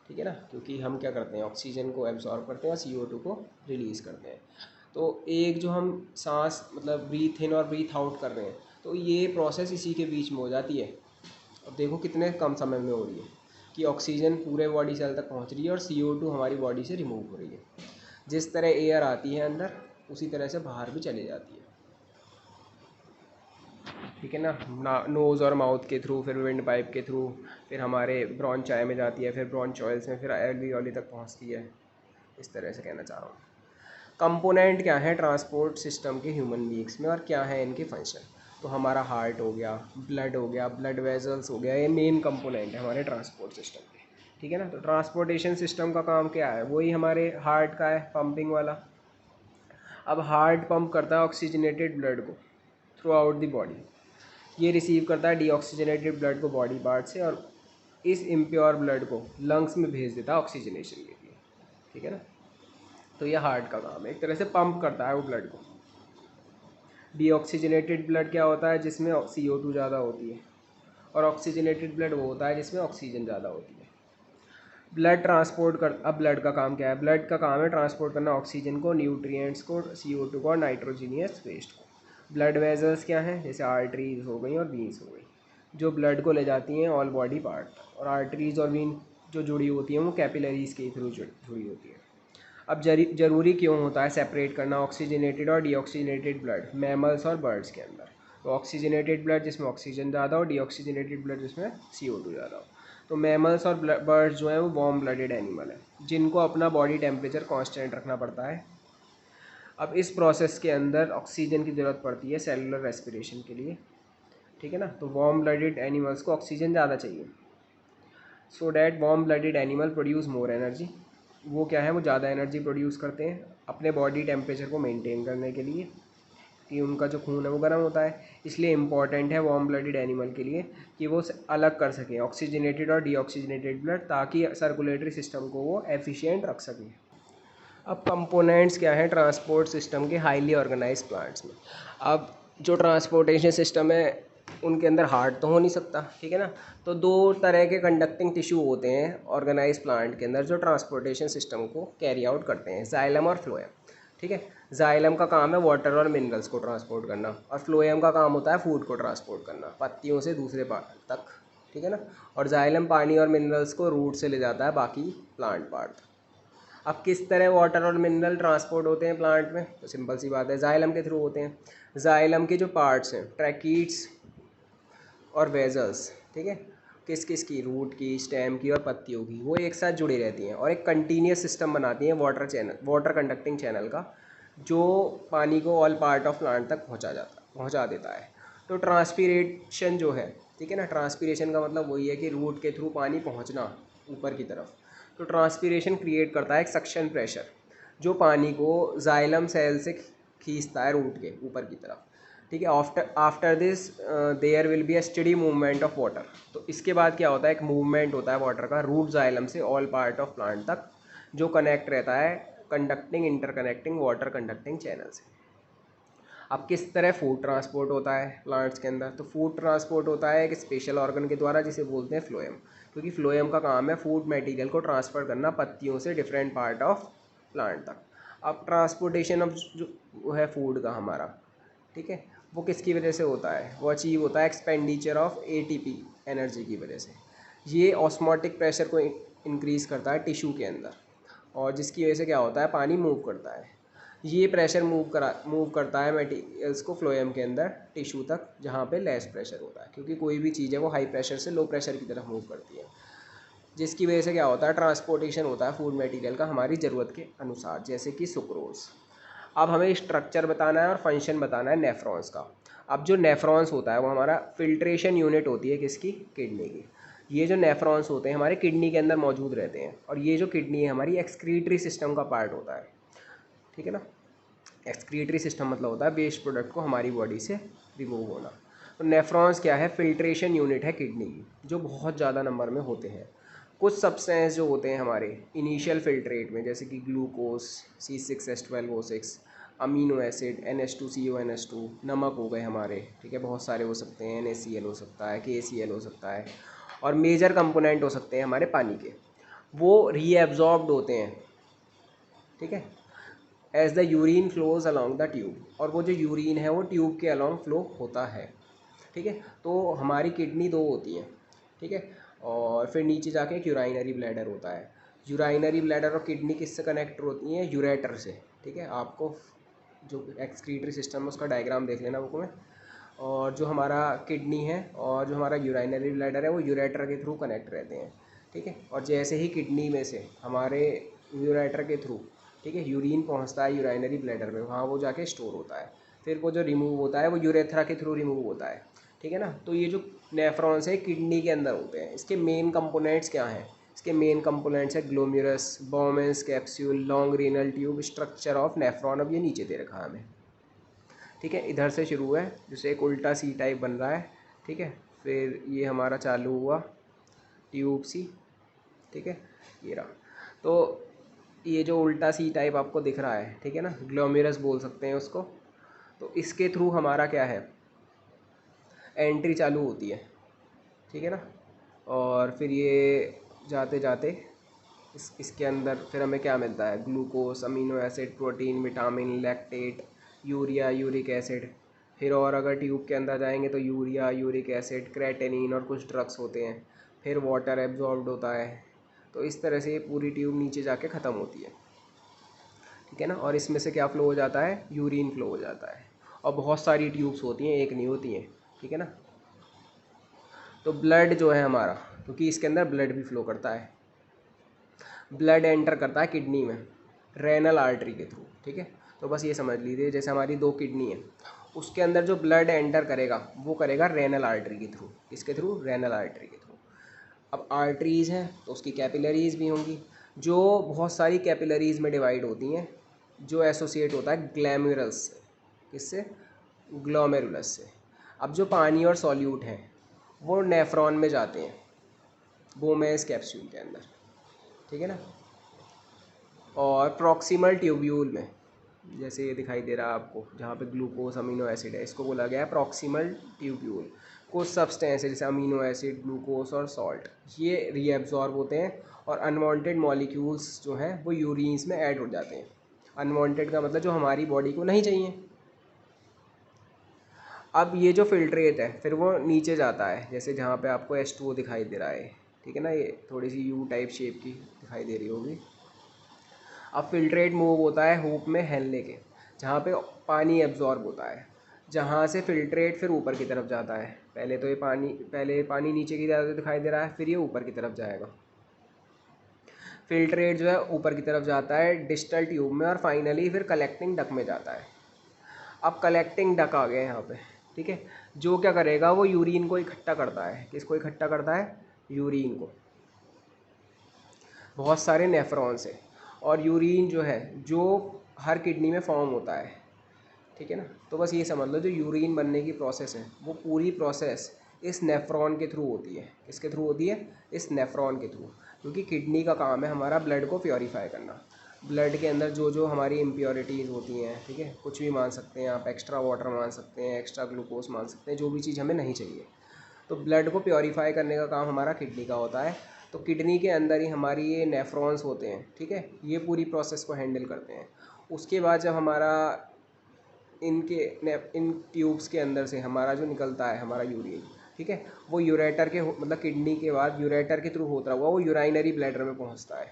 ठीक है ना। क्योंकि हम क्या करते हैं? ऑक्सीजन को एब्जॉर्ब करते हैं और CO2 को रिलीज़ करते हैं। तो एक जो हम सांस, मतलब ब्रीथ इन और ब्रीथ आउट कर रहे हैं, तो ये प्रोसेस इसी के बीच में हो जाती है। अब देखो कितने कम समय में हो रही है कि ऑक्सीजन पूरे बॉडी सेल तक पहुंच रही है और CO2 हमारी बॉडी से रिमूव हो रही है। जिस तरह एयर आती है अंदर, उसी तरह से बाहर भी चली जाती है। ठीक है ना, नोज़ और माउथ के थ्रू, फिर विंड पाइप के थ्रू, फिर हमारे ब्रोंचाई में जाती है, फिर ब्रोंचॉइल्स में, फिर एल्वियोली तक पहुंचती है। इस तरह से कहना चाह रहा हूँ। कंपोनेंट क्या है ट्रांसपोर्ट सिस्टम के ह्यूमन बीइंग्स में और क्या है इनके फंक्शन? तो हमारा हार्ट हो गया, ब्लड वेजल्स हो गया, ये मेन कंपोनेंट है हमारे ट्रांसपोर्ट सिस्टम के। ठीक है ना। तो ट्रांसपोर्टेशन सिस्टम का काम क्या है? वही हमारे हार्ट का है, पंपिंग वाला। अब हार्ट पंप करता है ऑक्सीजनेटेड ब्लड को थ्रू आउट द बॉडी, ये रिसीव करता है डीऑक्सीजनेटेड ब्लड को बॉडी पार्ट से, और इस इम्प्योर ब्लड को लंग्स में भेज देता है ऑक्सीजनेशन के लिए। ठीक है ना। तो ये हार्ट का काम है, एक तरह से पंप करता है वो ब्लड को। डीऑक्सीजनेटेड ब्लड क्या होता है? जिसमें CO2 ज़्यादा होती है, और ऑक्सीजनेटेड ब्लड वो होता है जिसमें ऑक्सीजन ज़्यादा होती है। ब्लड ट्रांसपोर्ट कर, अब ब्लड का काम क्या है? ब्लड का काम है ट्रांसपोर्ट करना ऑक्सीजन को, न्यूट्रिएंट्स को, CO2 को और नाइट्रोजीनियस वेस्ट को। ब्लड वेजल्स क्या हैं? जैसे आर्टरीज हो गई और वीन्स हो गई, जो ब्लड को ले जाती हैं ऑल बॉडी पार्ट, और आर्टरीज और वीन जो जुड़ी होती हैं वो कैपिलरीज के थ्रू जुड़ी होती है। अब ज़रूरी क्यों होता है सेपरेट करना ऑक्सीजनेटेड और डीऑक्सीजनेटेड ब्लड मैमल्स और बर्ड्स के अंदर? तो ऑक्सीजनेटेड ब्लड जिसमें ऑक्सीजन ज़्यादा हो, डीऑक्सीजनेटेड ब्लड जिसमें CO2 ज़्यादा हो। तो मैमल्स और बर्ड्स जो हैं वो वार्म ब्लडेड एनिमल है, जिनको अपना बॉडी टेम्परेचर कांस्टेंट रखना पड़ता है। अब इस प्रोसेस के अंदर ऑक्सीजन की ज़रूरत पड़ती है सेलुलर रेस्पिरेशन के लिए। ठीक है ना। तो वार्म ब्लडेड एनिमल्स को ऑक्सीजन ज़्यादा चाहिए, so that warm blooded animal produce more energy. वो क्या है? वो ज़्यादा एनर्जी प्रोड्यूस करते हैं अपने बॉडी टेम्परेचर को मेंटेन करने के लिए, कि उनका जो खून है वो गर्म होता है। इसलिए इम्पॉर्टेंट है वार्म ब्लडेड एनिमल के लिए कि वो अलग कर सकें ऑक्सीजनेटेड और डीऑक्सीजनेटेड ब्लड, ताकि सर्कुलेटरी सिस्टम को वो एफिशिएंट रख सकें। अब कंपोनेंट्स क्या हैं ट्रांसपोर्ट सिस्टम के हाईली ऑर्गेनाइज प्लांट्स में? अब जो ट्रांसपोर्टेशन सिस्टम है उनके अंदर हार्ट तो हो नहीं सकता, ठीक है ना। तो दो तरह के कंडक्टिंग टिश्यू होते हैं ऑर्गेनाइज प्लांट के अंदर जो ट्रांसपोर्टेशन सिस्टम को कैरी आउट करते हैं, जाइलम और फ्लोएम। ठीक है। जाइलम का काम है वाटर और मिनरल्स को ट्रांसपोर्ट करना, और फ्लोएम का काम होता है फूड को ट्रांसपोर्ट करना पत्तियों से दूसरे पार्ट तक। ठीक है ना। और जाइलम पानी और मिनरल्स को रूट से ले जाता है बाकी प्लांट पार्ट। अब किस तरह वाटर और मिनरल ट्रांसपोर्ट होते हैं प्लांट में? तो सिंपल सी बात है, जाइलम के थ्रू होते हैं। जाइलम के जो पार्ट्स हैं ट्रैकीड्स और वेजल्स, ठीक है, किस किस की? रूट की, स्टेम की और पत्तियों की, वो एक साथ जुड़ी रहती हैं और एक कंटिन्यूस सिस्टम बनाती हैं वाटर कंडक्टिंग चैनल का, जो पानी को ऑल पार्ट ऑफ प्लांट तक पहुंचा देता है। तो ट्रांसपीरेशन जो है, ठीक है ना, ट्रांसपीरेशन का मतलब वही है कि रूट के थ्रू पानी पहुंचना ऊपर की तरफ। तो ट्रांसपीरेशन क्रिएट करता है एक सक्शन प्रेशर, जो पानी को जाइलम सेल से खींचता है रूट के ऊपर की तरफ। ठीक है। After this there will be a study movement of water. तो इसके बाद क्या होता है? एक मूवमेंट होता है वाटर का रूट जाइलम से ऑल पार्ट ऑफ प्लांट तक, जो कनेक्ट रहता है conducting interconnecting water conducting channel से। अब किस तरह फूड ट्रांसपोर्ट होता है प्लांट्स के अंदर? तो फूड ट्रांसपोर्ट होता है एक स्पेशल ऑर्गन के द्वारा जिसे बोलते हैं फ्लोएम, क्योंकि फ्लोएम का काम है फूड मटेरियल को ट्रांसफ़र करना पत्तियों से डिफरेंट पार्ट ऑफ प्लांट तक। अब ट्रांसपोर्टेशन ऑफ जो है फूड का हमारा, ठीक है, वो किसकी वजह से होता है? वो अचीव होता है एक्सपेंडिचर ऑफ ATP एनर्जी की वजह से। ये ऑस्मोटिक प्रेशर को इंक्रीज़ करता है टिश्यू के अंदर, और जिसकी वजह से क्या होता है? पानी मूव करता है। ये प्रेशर मूव करता है मटेरियल्स को फ्लोएम के अंदर टिश्यू तक, जहाँ पे लेस प्रेशर होता है, क्योंकि कोई भी चीज़ है वो हाई प्रेशर से लो प्रेशर की तरफ मूव करती है, जिसकी वजह से क्या होता है? ट्रांसपोर्टेशन होता है फूड मटेरियल का हमारी ज़रूरत के अनुसार, जैसे कि सुक्रोज। अब हमें स्ट्रक्चर बताना है और फंक्शन बताना है नेफ्रॉन्स का। अब जो नेफ्रॉन्स होता है वो हमारा फिल्ट्रेशन यूनिट होती है किसकी? किडनी की। ये जो नेफ्रॉन्स होते हैं हमारे किडनी के अंदर मौजूद रहते हैं, और ये जो किडनी है हमारी एक्सक्रीटरी सिस्टम का पार्ट होता है। ठीक है ना। एक्सक्रीटरी सिस्टम मतलब होता है वेस्ट प्रोडक्ट को हमारी बॉडी से रिमूव होना। तो नेफ्रॉन्स क्या है? फिल्ट्रेशन यूनिट है किडनी की, जो बहुत ज़्यादा नंबर में होते हैं। कुछ सब्सटेंस जो होते हैं हमारे इनिशियल फिल्ट्रेट में, जैसे कि glucose C6H12O6, amino acid NH2CONH2, नमक हो गए हमारे, ठीक है, बहुत सारे हो सकते हैं, NaCl हो सकता है, KCl हो सकता है, और मेजर कंपोनेंट हो सकते हैं हमारे पानी के, वो रीएब्जॉर्ब्ड होते हैं। ठीक है। As the urine flows along the tube, और वो जो यूरिन है वो ट्यूब के अलॉन्ग फ्लो होता है। ठीक है। तो हमारी किडनी दो होती हैं, ठीक है, और फिर नीचे जाके एक यूराइनरी ब्लैडर होता है। यूराइनरी ब्लैडर और किडनी किससे कनेक्ट होती हैं? यूरेटर से। ठीक है। आपको जो एक्सक्रीटरी सिस्टम है उसका डायग्राम देख लेना बुक में। और जो हमारा किडनी है और जो हमारा यूराइनरी ब्लैडर है वो यूरेटर के थ्रू कनेक्ट रहते हैं, ठीक है। और जैसे ही किडनी में से हमारे यूरेटर के थ्रू, ठीक है, यूरिन पहुंचता है यूराइनरी ब्लैडर में, वहाँ वो जाके स्टोर होता है, फिर वो जो रिमूव होता है वो यूरेथ्रा के थ्रू रिमूव होता है, ठीक है ना। तो ये जो नेफ्रॉन्स है किडनी के अंदर होते हैं। इसके मेन कंपोनेंट्स क्या हैं? इसके मेन कंपोनेंट्स है glomerulus, Bowman's capsule, long renal tube, structure of nephron. अब ये नीचे दे रखा है हमें, ठीक है। इधर से शुरू है, जैसे एक उल्टा सी टाइप बन रहा है, ठीक है। फिर ये हमारा चालू हुआ ट्यूब सी, ठीक है, ये रहा। तो ये जो उल्टा सी टाइप आपको दिख रहा है, ठीक है ना, ग्लोमेरस बोल सकते हैं उसको। तो इसके थ्रू हमारा क्या है, एंट्री चालू होती है, ठीक है ना। और फिर ये जाते जाते इसके अंदर फिर हमें क्या मिलता है, glucose, amino acid, protein, vitamin, lactate, urea, uric acid. फिर और अगर ट्यूब के अंदर जाएंगे तो यूरिया, यूरिक एसिड, क्रेटेनिन और कुछ ड्रग्स होते हैं। फिर वाटर एब्जॉर्ब्ड होता है। तो इस तरह से ये पूरी ट्यूब नीचे जाके ख़त्म होती है, ठीक है ना। और इसमें से क्या फ़्लो हो जाता है, यूरिन फ्लो हो जाता है। और बहुत सारी ट्यूब्स होती हैं, एक नहीं होती हैं, ठीक है ना। तो ब्लड जो है हमारा, क्योंकि इसके अंदर ब्लड भी फ्लो करता है, ब्लड एंटर करता है किडनी में रेनल आर्टरी के थ्रू, ठीक है। तो बस ये समझ लीजिए, जैसे हमारी 2 किडनी है, उसके अंदर जो ब्लड एंटर करेगा वो करेगा रेनल आर्टरी के थ्रू। इसके थ्रू, रेनल आर्टरी के थ्रू। अब आर्टरीज़ हैं तो उसकी कैपिलरीज़ भी होंगी, जो बहुत सारी कैपिलरीज़ में डिवाइड होती हैं, जो एसोसिएट होता है ग्लैम्युरल्स से। किससे? ग्लोमेरुलस से। अब जो पानी और सॉल्यूट हैं वो नेफ्रॉन में जाते हैं, बोमेस कैप्सूल के अंदर, ठीक है ना। और प्रॉक्सिमल ट्यूब्यूल में, जैसे ये दिखाई दे रहा है आपको, जहाँ पे ग्लूकोज, अमीनो एसिड है, इसको बोला गया है प्रॉक्सिमल ट्यूब्यूल। कुछ सब्सटेंस है जैसे अमीनो एसिड, ग्लूकोज और सॉल्ट, ये रीएब्जॉर्ब होते हैं और अनवांटेड मॉलिक्यूल्स जो हैं वो यूरिन्स में ऐड हो जाते हैं। अनवांटेड का मतलब जो हमारी बॉडी को नहीं चाहिए। अब ये जो फिल्ट्रेट है फिर वो नीचे जाता है, जैसे जहाँ पे आपको H2O दिखाई दे रहा है, ठीक है ना, ये थोड़ी सी यू टाइप शेप की दिखाई दे रही होगी। अब फिल्ट्रेट मूव होता है हुप में हेलने के, जहाँ पे पानी एब्जॉर्ब होता है, जहाँ से फिल्ट्रेट फिर ऊपर की तरफ जाता है। पहले पानी नीचे की तरफ दिखाई दे रहा है, फिर ये ऊपर की तरफ जाएगा। फिल्ट्रेट जो है ऊपर की तरफ जाता है डिस्टल ट्यूब में, और फाइनली फिर कलेक्टिंग डक में जाता है। अब कलेक्टिंग डक आ गए यहाँ पे, ठीक है। जो क्या करेगा, वो यूरिन को इकट्ठा करता है। किसको इकट्ठा करता है? यूरिन को। बहुत सारे नेफ्रॉन्स है, और यूरिन जो है जो हर किडनी में फॉर्म होता है, ठीक है ना। तो बस ये समझ लो, जो यूरिन बनने की प्रोसेस है वो पूरी प्रोसेस इस नेफ्रॉन के थ्रू होती है। किसके थ्रू होती है? इस नेफ्रॉन के थ्रू। क्योंकि किडनी का काम है हमारा ब्लड को प्योरीफाई करना। ब्लड के अंदर जो जो हमारी इम्प्योरिटीज़ होती हैं, ठीक है, कुछ भी मान सकते हैं आप, एक्स्ट्रा वाटर मान सकते हैं, एक्स्ट्रा ग्लूकोज मान सकते हैं, जो भी चीज़ हमें नहीं चाहिए, तो ब्लड को प्योरीफाई करने का काम हमारा किडनी का होता है। तो किडनी के अंदर ही हमारी ये नेफ्रॉन्स होते हैं, ठीक है, ये पूरी प्रोसेस को हैंडल करते हैं। उसके बाद जब हमारा इन ट्यूब्स के अंदर से हमारा जो निकलता है हमारा यूरिन, ठीक है, वो यूरेटर के मतलब किडनी के बाद यूरेटर के थ्रू होता हुआ वो यूराइनरी ब्लैडर में पहुंचता है,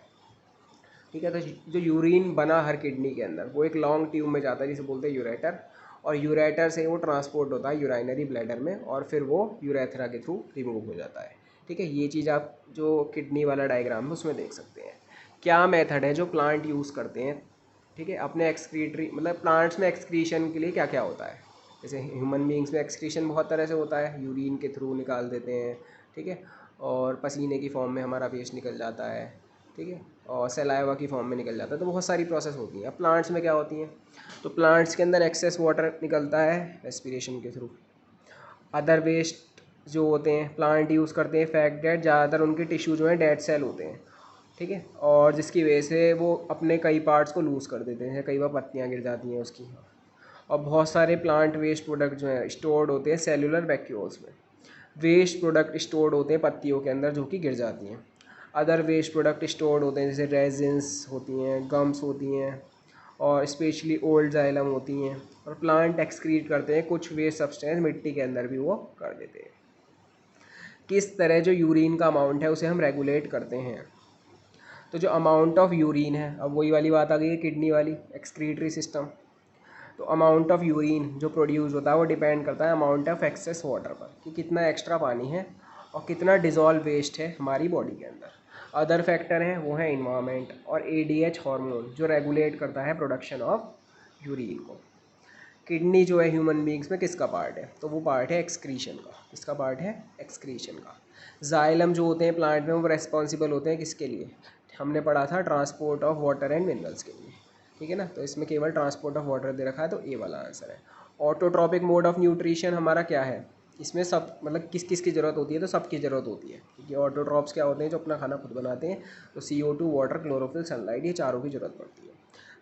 ठीक है। तो जो यूरिन बना हर किडनी के अंदर वो एक लॉन्ग ट्यूब में जाता है जिसे बोलते हैं यूरेटर, और यूरेटर से वो ट्रांसपोर्ट होता है यूराइनरी ब्लैडर में, और फिर वो यूरेथ्रा के थ्रू रिमूव हो जाता है, ठीक है। ये चीज़ आप जो किडनी वाला डायग्राम है उसमें देख सकते हैं। क्या मेथड है जो प्लांट यूज़ करते हैं, ठीक है, अपने एक्सक्रीटरी मतलब प्लांट्स में एक्सक्रीशन के लिए क्या क्या होता है। जैसे ह्यूमन बींग्स में एक्सक्रीशन बहुत तरह से होता है, यूरिन के थ्रू निकाल देते हैं, ठीक है, और पसीने की फॉर्म में हमारा वेस्ट निकल जाता है, ठीक है, और सलाइवा की फॉर्म में निकल जाता है। तो बहुत सारी प्रोसेस होती हैं। अब प्लांट्स में क्या होती हैं, तो प्लांट्स के अंदर एक्सेस वाटर निकलता है रेस्पिरेशन के थ्रू। अदर वेस्ट जो होते हैं प्लांट यूज़ करते हैं फैक्ट डेट, ज़्यादातर उनके टिश्यू जो हैं डेड सेल होते हैं, ठीक है, और जिसकी वजह से वो अपने कई पार्ट्स को लूज़ कर देते हैं, कई बार पत्तियाँ गिर जाती हैं उसकी। और बहुत सारे प्लांट वेस्ट प्रोडक्ट जो हैं स्टोर्ड होते हैं सेल्यूलर वैक्यूल्स में। वेस्ट प्रोडक्ट स्टोर्ड होते हैं पत्तियों के अंदर जो कि गिर जाती हैं। अदर वेस्ट प्रोडक्ट स्टोर्ड होते हैं जैसे रेजिन्स होती हैं, गम्स होती हैं, और स्पेशली ओल्ड जाइलम होती हैं। और प्लांट एक्सक्रीट करते हैं कुछ वेस्ट सब्सटेंस, मिट्टी के अंदर भी वो कर देते हैं। किस तरह जो यूरिन का अमाउंट है उसे हम रेगुलेट करते हैं। तो जो अमाउंट ऑफ यूरिन है, अब वही वाली बात आ गई है किडनी वाली, एक्सक्रीटरी सिस्टम। तो अमाउंट ऑफ यूरिन जो प्रोड्यूस होता है वो डिपेंड करता है अमाउंट ऑफ एक्सेस वाटर पर, कि कितना एक्स्ट्रा पानी है और कितना डिज़ोल्व वेस्ट है हमारी बॉडी के अंदर। अदर फैक्टर हैं वो है इन्वायरमेंट और एडीएच हार्मोन जो रेगुलेट करता है प्रोडक्शन ऑफ यूरिन को। किडनी जो है ह्यूमन बींग्स में किसका पार्ट है, तो वो पार्ट है एक्सक्रीशन का। किसका पार्ट है, एक्सक्रीशन का। जाइलम जो होते हैं प्लांट में वो रेस्पॉन्सिबल होते हैं किसके लिए, हमने पढ़ा था transport of water and minerals के लिए, ठीक है ना। तो इसमें केवल ट्रांसपोर्ट ऑफ वाटर दे रखा है, तो ए वाला आंसर है। ऑटोट्रॉपिक मोड ऑफ न्यूट्रिशन हमारा क्या है, इसमें सब मतलब किस किस की ज़रूरत होती है, तो सबकी ज़रूरत होती है, क्योंकि ऑटोट्रॉप्स क्या होते हैं जो अपना खाना खुद बनाते हैं। तो CO2, वाटर, क्लोरोफिल, सनलाइट, ये चारों की ज़रूरत पड़ती है।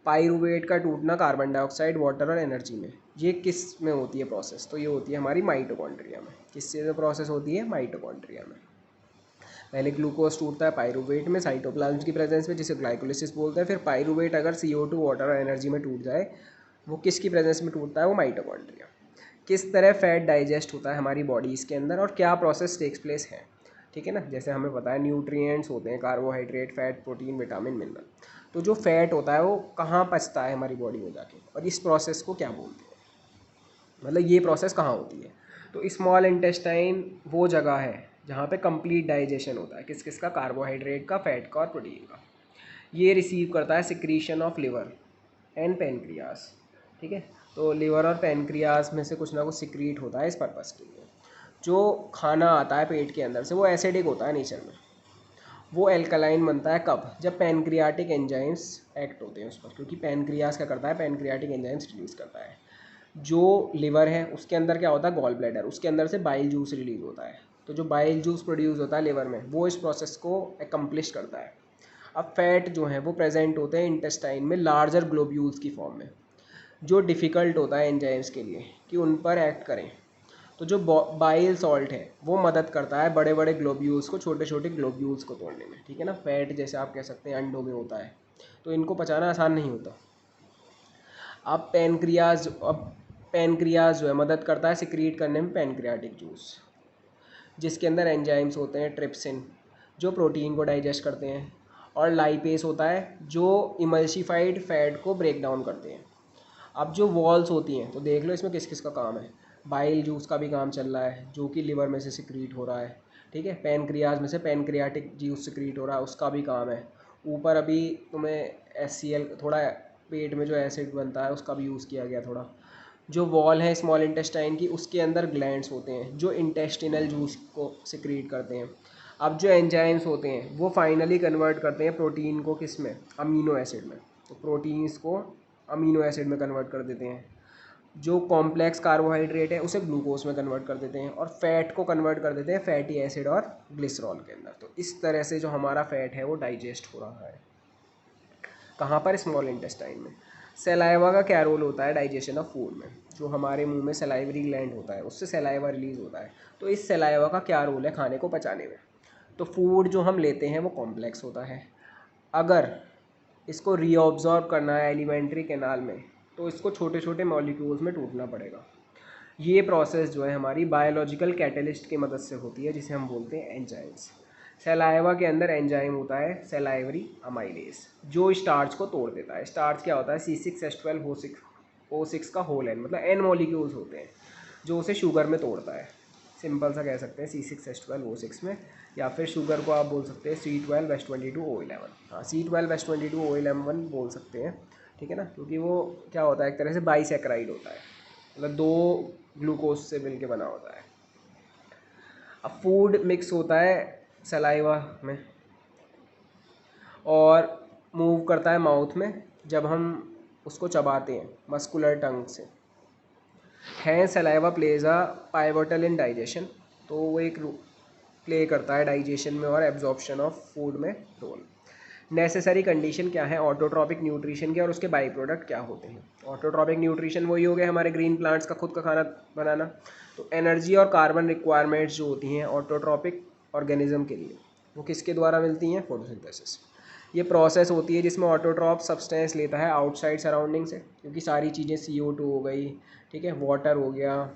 पाइरूवेट का टूटना कार्बन डाइऑक्साइड, वाटर और एनर्जी में, ये किस में होती है प्रोसेस, तो ये होती है हमारी माइटोकॉन्ड्रिया में। किससे प्रोसेस होती है, माइटोकॉन्ड्रिया में। पहले ग्लूकोज टूटता है पाइरूवेट में साइटोप्लाज्म की प्रेजेंस में, जिसे ग्लाइकोलिसिस बोलते हैं। फिर पाइरूवेट अगर CO2, वाटर और एनर्जी में टूट जाए, वो किसकी प्रेजेंस में टूटता है, वो माइटोकॉन्ड्रिया। किस तरह फैट डाइजेस्ट होता है हमारी बॉडीज़ के अंदर और क्या प्रोसेस टेक्स प्लेस है, ठीक है ना। जैसे हमें पता है न्यूट्रिएंट्स होते हैं, carbohydrate, fat, protein, vitamin, mineral. तो जो फैट होता है वो कहाँ पचता है हमारी बॉडी में जाके, और इस प्रोसेस को क्या बोलते हैं, मतलब ये प्रोसेस कहाँ होती है। तो स्मॉल इंटेस्टाइन वो जगह है जहाँ पे कंप्लीट डाइजेशन होता है, किस किस का, कार्बोहाइड्रेट का, फैट का और प्रोटीन का। ये रिसीव करता है secretion of liver and pancreas, ठीक है। तो लिवर और पेनक्रियास में से कुछ ना कुछ सिक्रीट होता है इस पर्पज़ के लिए। जो खाना आता है पेट के अंदर से वो एसिडिक होता है नेचर में, वो एल्कलाइन बनता है कब, जब पेनक्रियाटिक एंजाइम्स एक्ट होते हैं उस पर, क्योंकि पेनक्रियास क्या करता है, पेनक्रियाटिक एंजाइम्स रिलीज़ करता है। जो लिवर है उसके अंदर क्या होता है, गॉल ब्लैडर, उसके अंदर से बाइल जूस रिलीज़ होता है। तो जो बाइल जूस प्रोड्यूस होता है लिवर में, वो इस प्रोसेस को एकम्प्लिश करता है। अब फैट जो है वो प्रेजेंट होते हैं इंटेस्टाइन में लार्जर ग्लोब्यूल्स की फॉर्म में, जो डिफ़िकल्ट होता है एंजाइम्स के लिए कि उन पर एक्ट करें। तो जो बाइल सॉल्ट है वो मदद करता है बड़े बड़े ग्लोब्यूल्स को, छोटे छोटे ग्लोब्यूल्स को तोड़ने में, ठीक है ना। फैट जैसे आप कह सकते हैं अंडों में होता है, तो इनको पचाना आसान नहीं होता। अब पेनक्रियाज जो है मदद करता है सिक्रीट करने में पेनक्रियाटिक जूस, जिसके अंदर एंजाइम्स होते हैं ट्रिप्सिन जो प्रोटीन को डाइजेस्ट करते हैं, और लाइपेस होता है जो इमल्सिफाइड फैट को ब्रेक डाउन करते हैं। अब जो वॉल्स होती हैं तो देख लो इसमें किस किस का काम है। बाइल जूस का भी काम चल रहा है जो कि लिवर में से सिक्रीट हो रहा है, ठीक है। पेनक्रियाज में से पेनक्रियाटिक जूस सिक्रीट हो रहा है, उसका भी काम है। ऊपर अभी तुम्हें HCl थोड़ा पेट में जो एसिड बनता है उसका भी यूज़ किया गया थोड़ा। जो वॉल है स्मॉल इंटेस्टाइन की, उसके अंदर ग्लैंड्स होते हैं जो इंटेस्टिनल जूस को सिक्रीट करते हैं। अब जो एंजाइम्स होते हैं वो फाइनली कन्वर्ट करते हैं प्रोटीन को किस में, अमीनो एसिड में। तो प्रोटीन्स को अमीनो एसिड में कन्वर्ट कर देते हैं। जो कॉम्प्लेक्स कार्बोहाइड्रेट है उसे ग्लूकोज में कन्वर्ट कर देते हैं, और फैट को कन्वर्ट कर देते हैं फैटी एसिड और ग्लिसरॉल के अंदर। तो इस तरह से जो हमारा फैट है वो डाइजेस्ट हो रहा है, कहाँ पर, स्मॉल इंटेस्टाइन में। सलाइवा का क्या रोल होता है डाइजेशन ऑफ फूड में, जो हमारे मुंह में सलाइवरी ग्लैंड होता है उससे सलाइवा रिलीज होता है। तो इस सलाइवा का क्या रोल है खाने को पचाने में। तो फूड जो हम लेते हैं वो कॉम्प्लेक्स होता है, अगर इसको रीऑब्जॉर्ब करना है एलिमेंट्री कैनाल में तो इसको छोटे छोटे मॉलिक्यूल्स में टूटना पड़ेगा। ये प्रोसेस जो है हमारी बायोलॉजिकल कैटलिस्ट की मदद से होती है, जिसे हम बोलते हैं एंजाइम्स। सलाइवा के अंदर एंजाइम होता है सलाइवरी अमाइलेज, जो स्टार्च को तोड़ देता है। स्टार्च क्या होता है, C6H12O6 का होल एन, मतलब एन मॉलिक्यूल्स होते हैं जो उसे शुगर में तोड़ता है। सिंपल सा कह सकते हैं C6H12O6 में, या फिर शुगर को आप बोल सकते हैं C12H22O11। हाँ, C12H22O11 बोल सकते हैं, ठीक है ना, क्योंकि वो क्या होता है एक तरह से बाइसैकराइड होता है, मतलब 2 ग्लूकोज से मिलके बना होता है। अब फूड मिक्स होता है सलाइवा में और मूव करता है माउथ में जब हम उसको चबाते हैं मस्कुलर टंग से। है saliva plays a pivotal in digestion, तो वो एक प्ले करता है डाइजेशन में और एब्जॉर्प्शन ऑफ फूड में रोल। नेसेसरी कंडीशन क्या है ऑटोट्रॉपिक न्यूट्रिशन के, और उसके बाई प्रोडक्ट क्या होते हैं। ऑटोट्रॉपिक न्यूट्रिशन वही हो गया हमारे ग्रीन प्लांट्स का खुद का खाना बनाना। तो एनर्जी और कार्बन रिक्वायरमेंट्स जो होती हैं ऑटोट्रॉपिक ऑर्गेनिज्म के लिए, वो किसके द्वारा मिलती हैं, फोटोसिंथेसिस। ये प्रोसेस होती है जिसमें ऑटोट्रॉप सब्सटेंस लेता है आउटसाइड सराउंडिंग से, क्योंकि सारी चीज़ें CO2 हो गई, ठीक है, वाटर हो गया,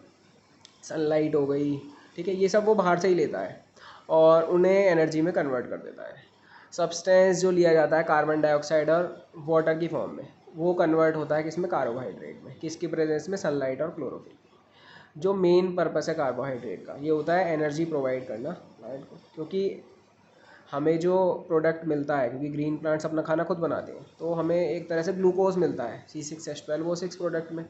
सनलाइट हो गई, ठीक है, ये सब वो बाहर से ही लेता है और उन्हें एनर्जी में कन्वर्ट कर देता है। सब्सटेंस जो लिया जाता है कार्बन डाइऑक्साइड और वाटर की फॉर्म में, वो कन्वर्ट होता है किसमें, कार्बोहाइड्रेट में, किसकी प्रेजेंस में, सनलाइट और क्लोरोफिल। जो मेन पर्पस है कार्बोहाइड्रेट का ये होता है एनर्जी प्रोवाइड करना प्लांट को, क्योंकि हमें जो प्रोडक्ट मिलता है, क्योंकि ग्रीन प्लांट्स अपना खाना खुद बनाते हैं, तो हमें एक तरह से ग्लूकोज मिलता है C6H12O6 प्रोडक्ट में,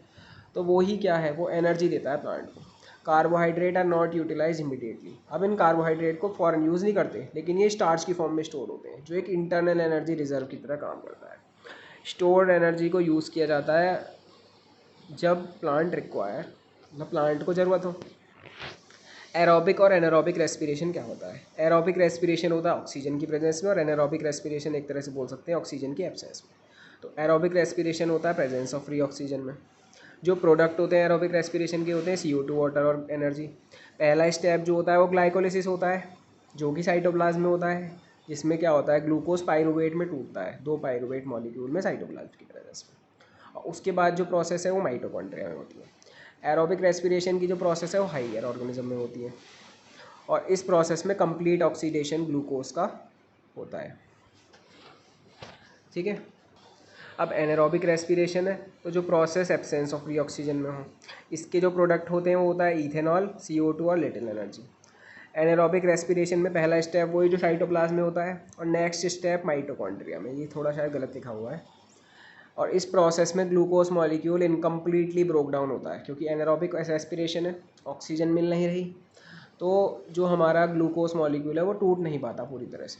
तो वो ही क्या है, वो एनर्जी देता है प्लांट को। Carbohydrate are not utilize immediately. अब इन कार्बोहाइड्रेट को फ़ौरन यूज़ नहीं करते, लेकिन ये स्टार्च की फॉर्म में स्टोर होते हैं, जो एक इंटरनल एनर्जी रिजर्व की तरह काम करता है। स्टोर्ड एनर्जी को यूज़ किया जाता है जब प्लांट रिक्वायर, मतलब प्लांट को ज़रूरत हो। एरोबिक और एनारोबिक रेस्पिरेशन क्या होता है? एरोबिक रेस्पिरेशन होता है ऑक्सीजन की प्रेजेंस में, और एनारोबिक रेस्पिरेशन एक तरह से बोल सकते हैं ऑक्सीजन की एब्सेंस में। तो एरोबिक रेस्पिरेशन होता है प्रेजेंस ऑफ फ्री ऑक्सीजन में। जो प्रोडक्ट होते हैं एरोबिक रेस्पिरेशन के होते हैं CO2 वाटर और एनर्जी। पहला स्टेप जो होता है वो ग्लाइकोलिसिस होता है, जो कि साइटोप्लाज्म में होता है, जिसमें क्या होता है, ग्लूकोज पाइरूवेट में टूटता है, 2 पाइरूवेट मॉलिक्यूल में साइटोप्लाज्म की प्रेजेंस में। और उसके बाद जो प्रोसेस है वो माइटोकॉन्ड्रिया में होती है। एरोबिक रेस्पिरेशन की जो प्रोसेस है वो हाइयर ऑर्गेनिज्म में होती है, और इस प्रोसेस में कंप्लीट ऑक्सीडेशन ग्लूकोज का होता है। ठीक है। अब एनारोबिक रेस्पिरेशन है, तो जो process absence of free oxygen में हो, इसके जो प्रोडक्ट होते हैं वो होता है इथेनॉल, CO2 और लिटिल एनर्जी। एनारोबिक रेस्पिरेशन में पहला स्टेप वही जो साइटोप्लाज्म में होता है, और नेक्स्ट स्टेप माइटोकॉन्ड्रिया में। ये थोड़ा शायद गलत लिखा हुआ है। और इस प्रोसेस में glucose molecule incompletely broke down होता है, क्योंकि एनारोबिक रेस्पिरेशन है, ऑक्सीजन मिल नहीं रही, तो जो हमारा ग्लूकोज मॉलिक्यूल है वो टूट नहीं पाता पूरी तरह से।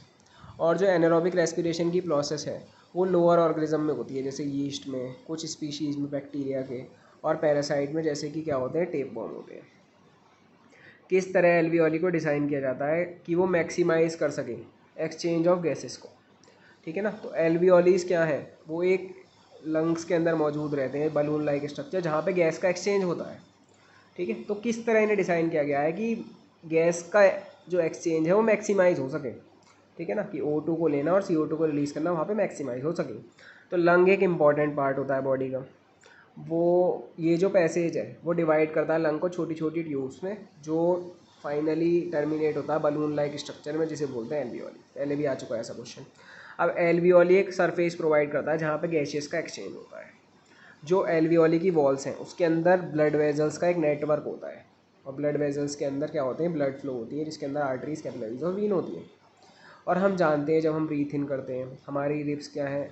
और जो एनारोबिक रेस्पिरेशन की प्रोसेस है वो लोअर ऑर्गेनिज्म में होती है, जैसे यीस्ट में, कुछ स्पीशीज़ में बैक्टीरिया के, और पैरासाइट में, जैसे कि क्या होते हैं, टेपवर्म होते हैं। किस तरह एल्वियोली को डिज़ाइन किया जाता है कि वो मैक्सिमाइज़ कर सके एक्सचेंज ऑफ गैसेस को। ठीक है ना। तो एल्वियोलीज क्या है, वो एक लंग्स के अंदर मौजूद रहते हैं, बलून लाइक स्ट्रक्चर, जहाँ पे गैस का एक्सचेंज होता है। ठीक है। तो किस तरह इन्हें डिज़ाइन किया गया है कि गैस का जो एक्सचेंज है वो मैक्सिमाइज़ हो सके। ठीक है ना, कि O2 को लेना और CO2 को रिलीज़ करना वहाँ पे मैक्सिमाइज़ हो सके। तो लंग एक इम्पॉर्टेंट पार्ट होता है बॉडी का। वो ये जो पैसेज है वो डिवाइड करता है लंग को छोटी छोटी ट्यूब्स में, जो फाइनली टर्मिनेट होता है बलून लाइक स्ट्रक्चर में, जिसे बोलते हैं एल्वियोली। पहले भी आ चुका है ऐसा क्वेश्चन। अब एल्वियोली एक सरफेस प्रोवाइड करता है जहाँ पे गैसेस का एक्सचेंज होता है। जो एल्वियोली की वॉल्स हैं उसके अंदर ब्लड वेजल्स का एक नेटवर्क होता है, और ब्लड वेजल्स के अंदर क्या होते हैं, ब्लड फ्लो होती है, जिसके अंदर आर्टरीज, कैपिलरीज और वीन होती है। और हम जानते हैं जब हम ब्रीथ इन करते हैं हमारी रिब्स क्या है,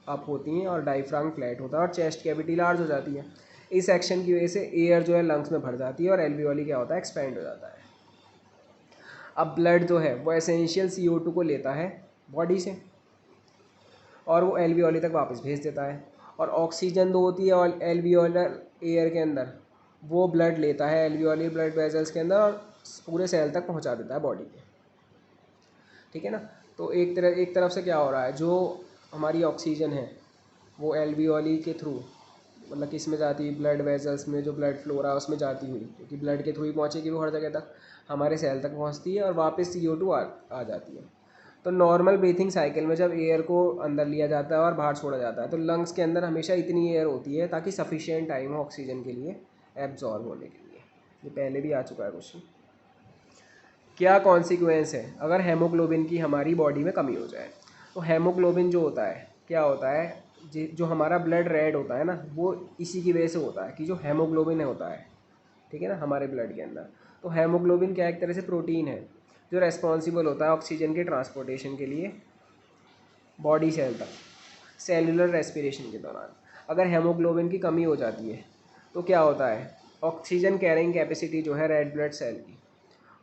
अप होती हैं, और डायफ्राम फ्लैट होता है, और चेस्ट कैविटी लार्ज हो जाती है। इस एक्शन की वजह से एयर जो है लंग्स में भर जाती है, और एल्वियोली क्या होता है, एक्सपेंड हो जाता है। अब ब्लड जो है वो एसेंशियल CO2 को लेता है बॉडी से, और वो एल्वियोली तक वापस भेज देता है। और ऑक्सीजन जो होती है और एल्वियोलर एयर के अंदर, वो ब्लड लेता है एल्वियोली ब्लड वेजल्स के अंदर, और पूरे सेल तक पहुंचा देता है बॉडी के। ठीक है ना। तो एक तरफ से क्या हो रहा है, जो हमारी ऑक्सीजन है वो एल्वियोली के थ्रू, मतलब किस में जाती है, ब्लड वेजल्स में, जो ब्लड फ्लो रहा है उसमें जाती हुई, क्योंकि ब्लड के थ्रू ही पहुँचेगी वो हर जगह तक, हमारे सेल तक पहुँचती है, और वापस CO2 आ जाती है। तो नॉर्मल ब्रीथिंग साइकिल में जब एयर को अंदर लिया जाता है और बाहर छोड़ा जाता है, तो लंग्स के अंदर हमेशा इतनी एयर होती है ताकि सफिशिएंट टाइम हो ऑक्सीजन के लिए एब्जॉर्ब होने के लिए। ये पहले भी आ चुका है क्वेश्चन। क्या कॉन्सिक्वेंस है अगर हेमोग्लोबिन की हमारी बॉडी में कमी हो जाए? तो हेमोग्लोबिन जो होता है क्या होता है, जो हमारा ब्लड रेड होता है ना, वो इसी की वजह से होता है कि जो हेमोग्लोबिन होता है, ठीक है ना, हमारे ब्लड के अंदर। तो हेमोग्लोबिन क्या एक तरह से प्रोटीन है जो रेस्पॉन्सिबल होता है ऑक्सीजन के ट्रांसपोर्टेशन के लिए बॉडी सेल तक, सेलुलर रेस्पिरेशन के दौरान। अगर हेमोग्लोबिन की कमी हो जाती है तो क्या होता है, ऑक्सीजन कैरिंग कैपेसिटी जो है रेड ब्लड सेल की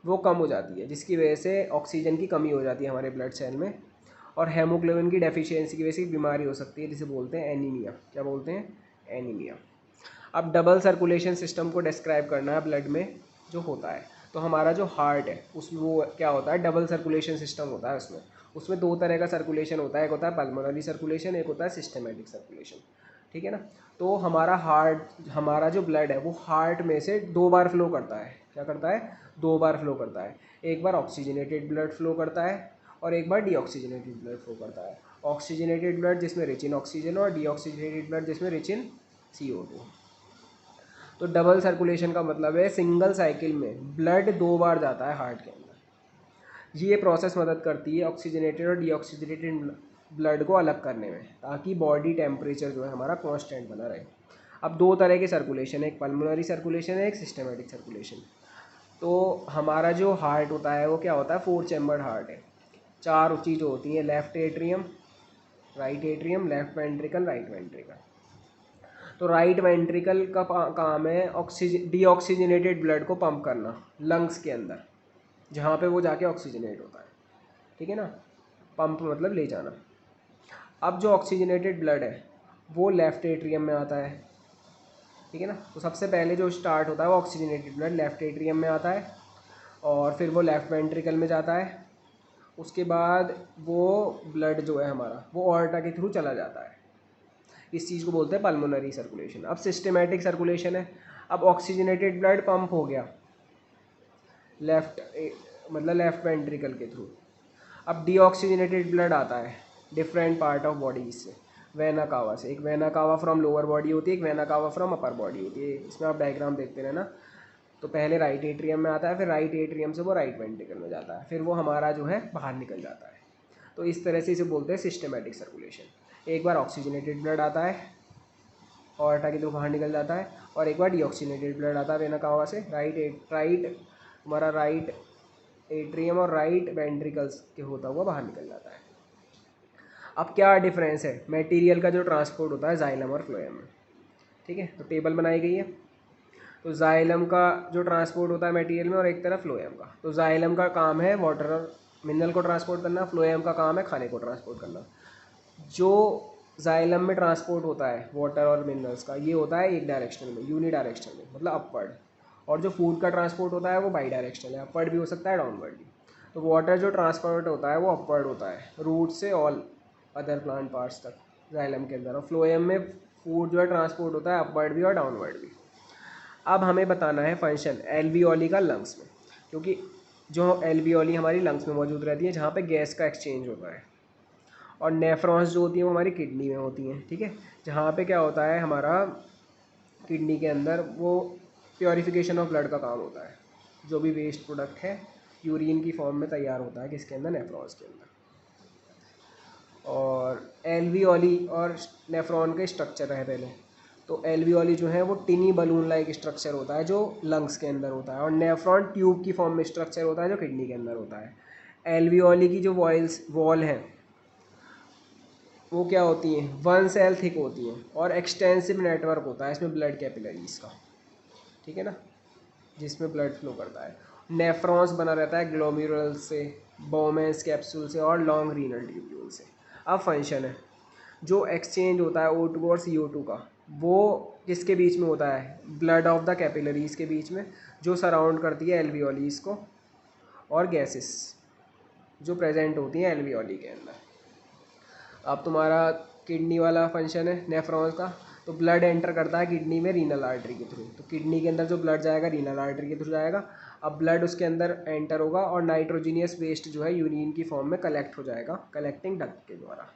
वो कम हो जाती है, जिसकी वजह से ऑक्सीजन की कमी हो जाती है हमारे ब्लड सेल में, और हेमोग्लोबिन की डेफिशिएंसी की वजह से एक बीमारी हो सकती है जिसे बोलते हैं एनीमिया। क्या बोलते हैं? एनीमिया। अब डबल सर्कुलेशन सिस्टम को डिस्क्राइब करना है ब्लड में जो होता है, तो हमारा जो हार्ट है उसमें वो क्या होता है, डबल सर्कुलेशन सिस्टम होता है। उसमें 2 तरह का सर्कुलेशन होता है, एक होता है पल्मोनरी सर्कुलेशन, एक होता है सिस्टमेटिक सर्कुलेशन। ठीक है ना। तो हमारा जो ब्लड है वो हार्ट में से 2 बार फ्लो करता है। क्या करता है? 2 बार फ्लो करता है। एक बार ऑक्सीजनेटेड ब्लड फ्लो करता है और एक बार डीऑक्सीजनेटेड ब्लड फ्लो करता है। ऑक्सीजनेटेड ब्लड जिसमें रिच इन ऑक्सीजन और डीऑक्सीजनेटेड ब्लड जिसमें रिच इन CO2। तो डबल सर्कुलेशन का मतलब है सिंगल साइकिल में ब्लड 2 बार जाता है हार्ट के अंदर। ये प्रोसेस मदद करती है ऑक्सीजनेटेड और डीऑक्सीजनेटेड ब्लड को अलग करने में, ताकि बॉडी टेम्परेचर जो है हमारा कांस्टेंट बना रहे। अब दो तरह के सर्कुलेशन है, एक पल्मोनरी सर्कुलेशन है, एक सिस्टमेटिक सर्कुलेशन। तो हमारा जो हार्ट होता है वो क्या होता है, 4 चैम्बर्ड हार्ट है। 4 चीज़ें होती हैं, left atrium, right atrium, left ventricle, right ventricle. तो राइट वेंट्रिकल का काम है डीऑक्सीजनेटेड ब्लड को पंप करना लंग्स के अंदर, जहाँ पे वो जाके ऑक्सीजनेट होता है, ठीक है ना। पंप मतलब ले जाना। अब जो ऑक्सीजनेटेड ब्लड है वो लेफ्ट एट्रियम में आता है, ठीक है ना। तो सबसे पहले जो स्टार्ट होता है वो ऑक्सीजनेटेड ब्लड लेफ्ट एट्रियम में आता है, और फिर वो लेफ्ट वेंट्रिकल में जाता है। उसके बाद वो ब्लड जो है हमारा वो ऑर्टा के थ्रू चला जाता है। इस चीज़ को बोलते हैं पल्मोनरी सर्कुलेशन। अब सिस्टमेटिक सर्कुलेशन है। अब ऑक्सीजनेटेड ब्लड पंप हो गया मतलब लेफ्ट वेंट्रिकल के थ्रू। अब डीऑक्सीजनेटेड ब्लड आता है डिफरेंट पार्ट ऑफ बॉडी से, वेना कावा से। एक vena cava from lower body होती है, एक vena cava from upper body होती है। इसमें आप डायग्राम देखते रहना। तो पहले राइट एट्रियम में आता है, फिर राइट एट्रियम से वो राइट वेंट्रिकल में जाता है, फिर वो हमारा जो है बाहर निकल जाता है। तो इस तरह से इसे बोलते हैं सिस्टमेटिक सर्कुलेशन। एक बार ऑक्सीजनेटेड ब्लड आता है, ऑर्टा के थ्रू बाहर निकल जाता है, और एक बार डीऑक्सीजनेटेड ब्लड आता है वेना कावा से, हमारा राइट एट्रियम और राइट वेंट्रिकल्स के होता हुआ बाहर निकल जाता है। अब क्या डिफरेंस है मटेरियल का जो ट्रांसपोर्ट होता है जाइलम और फ्लोएम में, ठीक है। तो टेबल बनाई गई है। तो जाइलम का जो ट्रांसपोर्ट होता है मटेरियल में, और एक तरफ फ्लोएम का। तो जाइलम का काम है वाटर और मिनरल को ट्रांसपोर्ट करना, फ्लोएम का काम है खाने को ट्रांसपोर्ट करना। जो जाइलम में ट्रांसपोर्ट होता है वाटर और मिनरल्स का, ये होता है एक डायरेक्शनल में, यूनी डायरेक्शनल में, मतलब अपवर्ड। और जो फूड का ट्रांसपोर्ट होता है वो बाई डायरेक्शनल है, अपवर्ड भी हो सकता है, डाउनवर्ड भी। तो वाटर जो ट्रांसपोर्ट होता है वो अपवर्ड होता है, रूट से ऑल अदर प्लांट पार्ट्स तक जाइलम के अंदर। और फ्लोएम में फूड जो है ट्रांसपोर्ट होता है अपवर्ड भी और डाउनवर्ड भी। अब हमें बताना है फंक्शन एल्वियोली का लंग्स में, क्योंकि जो एल्वियोली हमारी लंग्स में मौजूद रहती है, जहाँ पे गैस का एक्सचेंज होता है। और नेफ्रॉन्स जो होती हैं वो हमारी किडनी में होती हैं, ठीक है। जहाँ पे क्या होता है हमारा किडनी के अंदर वो प्योरीफिकेशन ऑफ ब्लड का काम होता है। जो भी वेस्ट प्रोडक्ट है यूरिन की फॉर्म में तैयार होता है किसके अंदर, नेफ्रॉन्स के अंदर। और एल्वियोली और नेफ्रॉन के स्ट्रक्चर है पहले। तो एल्वियोली जो है वो टिनी बलून लाइक स्ट्रक्चर होता है जो लंग्स के अंदर होता है, और नेफ्रॉन ट्यूब की फॉर्म में स्ट्रक्चर होता है जो किडनी के अंदर होता है। एल्वियोली की जो वॉल है वो क्या होती हैं, 1 सेल थिक होती हैं, और एक्सटेंसिव नेटवर्क होता है इसमें ब्लड कैपिलरीज का, ठीक है ना, जिसमें ब्लड फ्लो करता है। नेफ्रॉन्स बना रहता है ग्लोमेरुल से, बोमेंस कैप्सूल से, और लॉन्ग रीनल ट्यूब्यूल से। अब फंक्शन है जो एक्सचेंज होता है O2 और CO2 का, वो किसके बीच में होता है, ब्लड ऑफ द कैपिलरीज के बीच में, जो सराउंड करती है एल्वियोलीज को, और गैसेस जो प्रेजेंट होती हैं एल्वियोली के अंदर। अब तुम्हारा किडनी वाला फंक्शन है नेफ्रॉन्स का। तो ब्लड एंटर करता है किडनी में रीनल आर्टरी के थ्रू। तो किडनी के अंदर जो ब्लड जाएगा रीनल आर्टरी के थ्रू जाएगा। अब ब्लड उसके अंदर एंटर होगा और नाइट्रोजीनियस वेस्ट जो है यूरिन की फॉर्म में कलेक्ट हो जाएगा कलेक्टिंग डक्ट के द्वारा।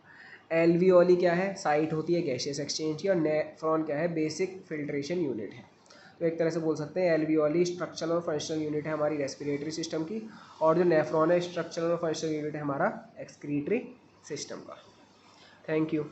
एल्वियोली क्या है, साइट होती है गैसियस एक्सचेंज की, और नेफ्रॉन क्या है, बेसिक फिल्ट्रेशन यूनिट है। तो एक तरह से बोल सकते हैं एल्वियोली स्ट्रक्चरल और फंक्शनल यूनिट है हमारी रेस्पिरेटरी सिस्टम की, और जो नेफ्रॉन है स्ट्रक्चरल और फंक्शनल यूनिट है हमारा एक्सक्रीटरी सिस्टम का। Thank you.